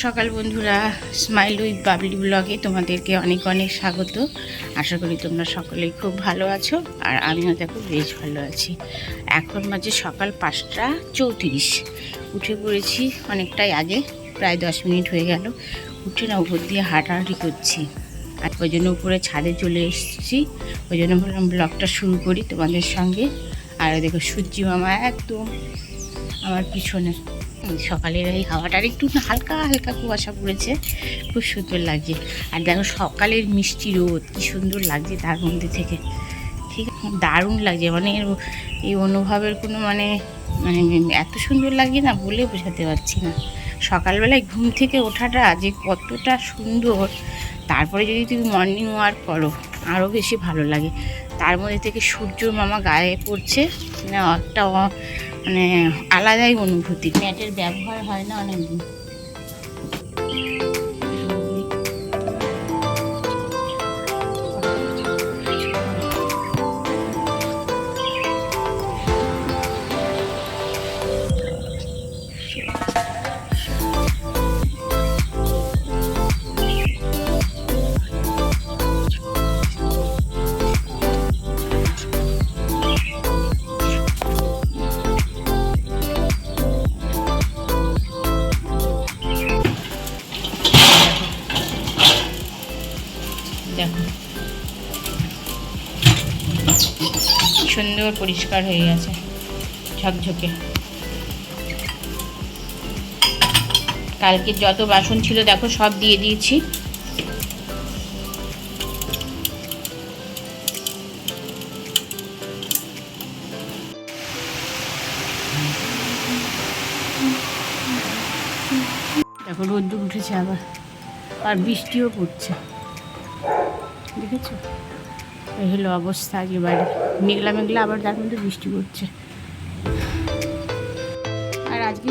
সকাল বন্ধুরা, smile with Babli ব্লগে তোমাদেরকে অনেক অনেক স্বাগত। আশা করি তোমরা সকলেই খুব ভালো আছো, আর আমিও দেখো বেশ ভালো আছি। এখন বাজে সকাল 5টা 34। উঠে পড়েছি অনেকটাই আগে, প্রায় 10 মিনিট হয়ে গেল। উঠে না উপর দিয়ে হাঁটাহাঁটি করছি, আর ওই জন্য উপরে ছাদে চলে এসেছি। ওই জন্য বললাম ব্লগটা শুরু করি তোমাদের সঙ্গে। আর দেখো সূর্যি মামা একদম আমার পিছনে। সকালের এই হাওয়াটার একটু হালকা হালকা কুয়াশা পড়েছে, খুব সুন্দর লাগছে। আর দেখো সকালের মিষ্টি রোদ কি সুন্দর লাগছে তার মধ্যে থেকে, ঠিক দারুণ লাগছে। মানে এই অনুভবের কোনো মানে মানে এত সুন্দর লাগছে না, বলে বোঝাতে পারছি না। সকালবেলায় ঘুম থেকে ওঠাটা যে কতটা সুন্দর, তারপরে যদি তুমি মর্নিং ওয়াক করো আরও বেশি ভালো লাগে। তার মধ্যে থেকে সূর্যর মামা গায়ে পড়ছে না, একটা মানে আলাদাই অনুভূতি। ম্যাটের ব্যবহার হয় না অনেকদিন। দেখো সুন্দর পরিষ্কার হয়ে গেছে, ঝকঝকে। কালকে যত বাসন ছিল দেখো সব দিয়ে দিয়েছি। দেখো রোদ্দুর উঠেছে আবার, আর বৃষ্টিও পড়ছে, দেখেছো? এই হলো অবস্থা আজকে বাইরে, মেঘলা মেঘলা, আবার তার মধ্যে বৃষ্টি পড়ছে। আর আজকে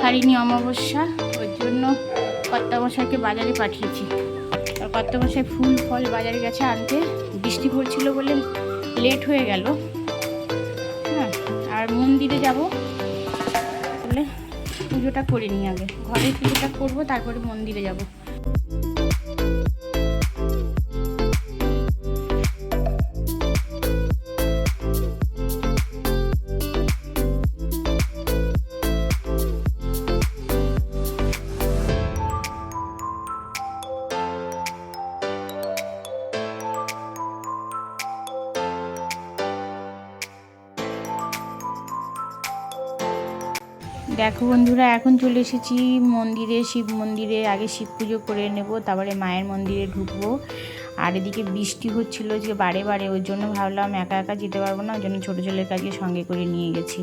হারিনি অমাবস্যা, ওই জন্য কর্তামশাইকে বাজারে পাঠিয়েছি। আর কর্তামশাই ফুল ফল বাজারে গেছে আনতে, বৃষ্টি পড়ছিল বলে লেট হয়ে গেল। হ্যাঁ, আর মন্দিরে যাব বলে পুজোটা করে নিই, আগে ঘরের পুজোটা করবো, তারপরে মন্দিরে যাব। দেখো বন্ধুরা, এখন চলে এসেছি মন্দিরে, শিব মন্দিরে। আগে শিব পুজো করে নেব, তারপরে মায়ের মন্দিরে ঢুকবো। আর এদিকে বৃষ্টি হচ্ছিল যে বারে বারে, ওই জন্য ভাবলাম একা একা যেতে পারবো না, ওই জন্য ছোটো ছেলের কাজে সঙ্গে করে নিয়ে গেছি।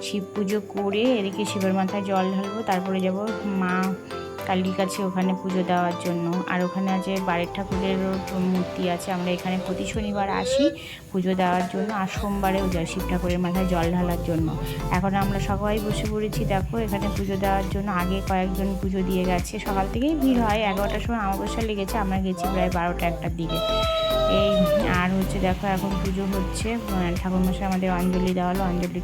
শিব পুজো করে এদিকে শিবের মাথায় জল ঢালবো, তারপরে যাব মা কালীর কাছে, ওখানে পুজো দেওয়ার জন্য। আর ওখানে আছে বাড়ির ঠাকুরের মূর্তি আছে, আমরা এখানে প্রতি শনিবার আসি পুজো দেওয়ার জন্য, আর সোমবারেও যাই শিব ঠাকুরের মাথায় জল ঢালার জন্য। এখন আমরা সবাই বসে পড়েছি দেখো এখানে পুজো দেওয়ার জন্য। আগে কয়েকজন পুজো দিয়ে গেছে, সকাল থেকেই ভিড় হয়। 11টার সময় অমাবস্যা লেগেছে, আমরা গেছি প্রায় 12টা-1টার দিকে। এই আর হচ্ছে দেখো এখন পুজো হচ্ছে, ঠাকুরমশাই আমাদের অঞ্জলি দেওয়া হলো, অঞ্জলি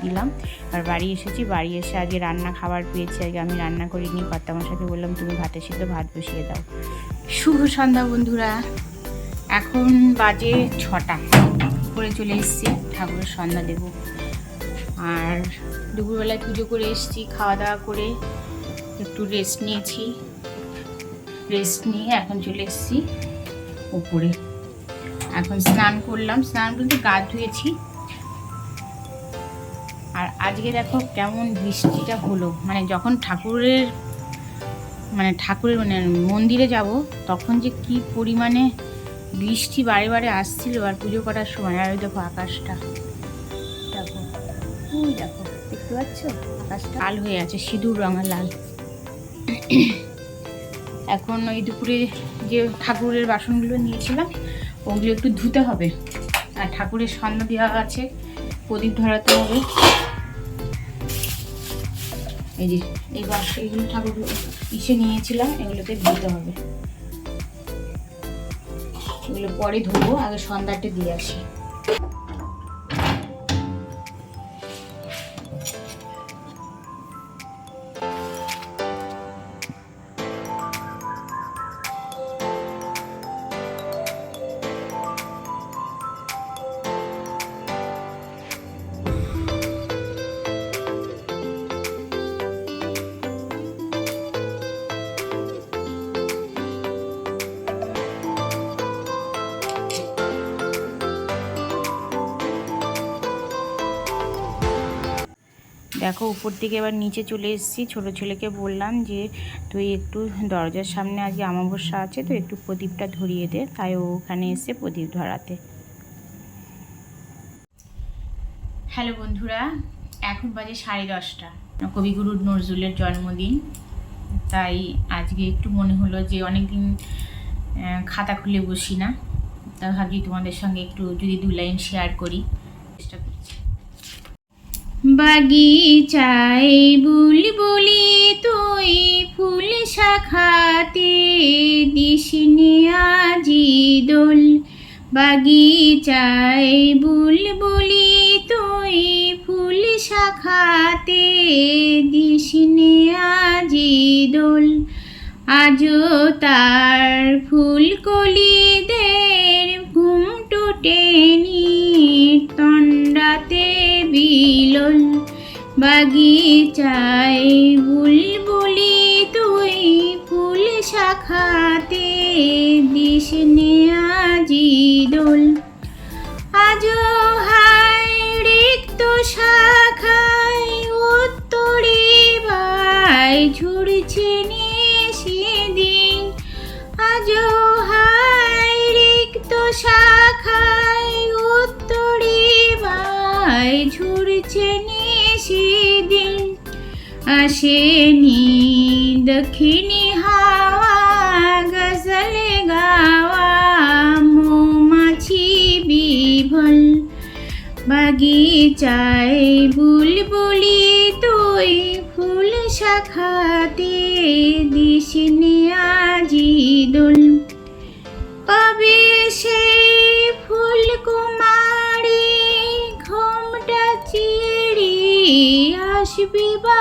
দিলাম। আর বাড়ি এসেছি, বাড়ি এসে আগে রান্না খাবার পেয়েছি, আগে আমি রান্না করিনি। কর্তামশাইকে বললাম তুমি ভাতের সিদ্ধ ভাত বসিয়ে দাও। শুভ সন্ধ্যা বন্ধুরা, এখন বাজে 6টা, করে চলে এসেছি ঠাকুরের সন্ধ্যা দেব। আর দুপুরবেলায় পুজো করে এসেছি, খাওয়া দাওয়া করে একটু রেস্ট নিয়েছি। রেস্ট নিয়ে এখন চলে এসেছি উপরে। এখন স্নান করলাম, স্নান বলতে গা ধুয়েছি। আর আজকে দেখো কেমন বৃষ্টিটা হলো, মানে যখন ঠাকুরের মন্দিরে যাব তখন যে কি পরিমাণে বৃষ্টি বারে বারে আসছিল। আর পুজো করার সময় আর দেখো আকাশটা, দেখো দেখো, দেখতে পাচ্ছ আকাশটা লাল হয়ে আছে, সিঁদুর রঙের লাল। এখন ওই দুপুরে যে ঠাকুরের বাসনগুলো নিয়েছিলাম ওগুলো একটু ধুতে হবে। আর ঠাকুরের সন্ধ্যা দেওয়া আছে, প্রদীপ ধরাতে হবে। এই যে এই বাক্স, এগুলো ঠাকুর নিয়েছিলাম, এগুলোতে ধুতে হবে। এগুলো পরে ধুবো, আগে সন্ধ্যাটা দিয়ে আসি। দেখো উপর থেকে এবার নিচে চলে এসেছি। ছোটো ছেলেকে বললাম যে তুই একটু দরজার সামনে আজকে অমাবস্যা আছে তো একটু প্রদীপটা ধরিয়ে দে, তাই ও ওখানে এসে প্রদীপ ধরাতে। হ্যালো বন্ধুরা, এখন বাজে 10:30। কবিগুরু নজরুলের জন্মদিন, তাই আজকে একটু মনে হলো যে অনেকদিন খাতা খুলে বসি না, তা ভাবছি তোমাদের সঙ্গে একটু যদি 2 লাইন শেয়ার করি, চেষ্টা করছি। বাগিচায় বুলবুলি তুই ফুল শাখাতে দিসনি আজি দোল, বাগিচায় বুলবুলি তুই ফুল শাখাতে দিসনি আজি দোল, আজও তার ফুলকলিদের ঘুম টুটেনি তন্ডাতে বিলোল, বাগিচায় বুলবুলি তুই ফুল শাখাতে দিসনি আজি দোল, আজও হায় রিক্ত শাখায় উত্তরে বাই ঝুড়ছে সেদিন, আজও হায় রিক্ত শাখায় উত্তরে বাই ঝুড়ছে সেদিন, আসেনি দক্ষিণী হাওয়া গজল গাওয়া মৌমাছি বিভল, বাগিচায় বুলবুলি তুই ফুল শাখাতে দিসনি আজি দোল, কবে সেই ফুল কুমারী ঘোমটা চিড়ি আসবি বা